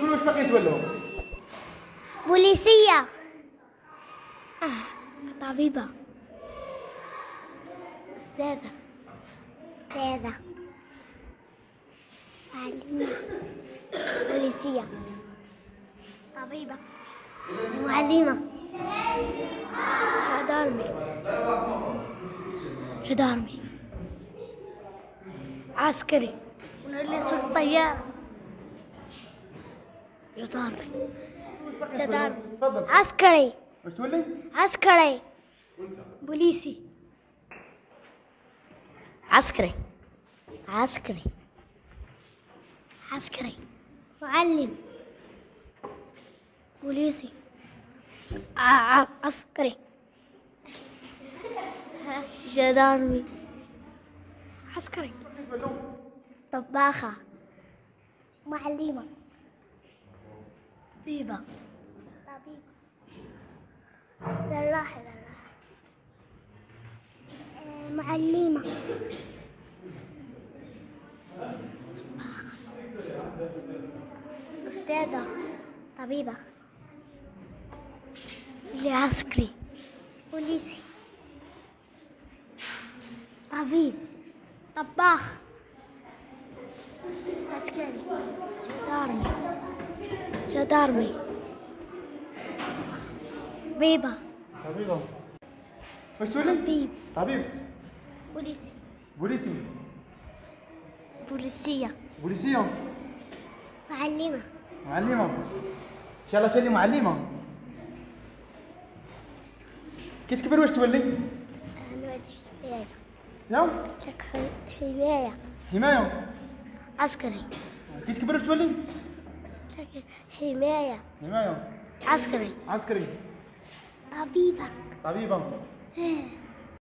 كبروا واش باقي تولوا؟ بوليسية. طبيبة. أستاذة. معلمة. بوليسية. طبيبة. معلمة. جدارمي. عسكري. ونولي نسوق طيارة. جدارمي. تفضل. عسكري. واش تولي؟ عسكري. وانت؟ بوليسي. عسكري. معلم. بوليسي. عسكري. جدارمي. عسكري. طباخة. معلمة. طبيبة. جراحة. معلمة. أستاذة. طبيبة. عسكري. بوليسي. طبيب. طباخ. عسكري. جدارمي. طبيبة. واش تولي؟ طبيب. بوليسي. بوليسية. معلمة. ان شاء الله تولي معلمة. كي تكبر واش تولي؟ حماية. نعم؟ حماية. عسكري. كي تكبر واش تولي؟ حماية. حماية. عسكري. عسكري. طبيبة. طبيبة.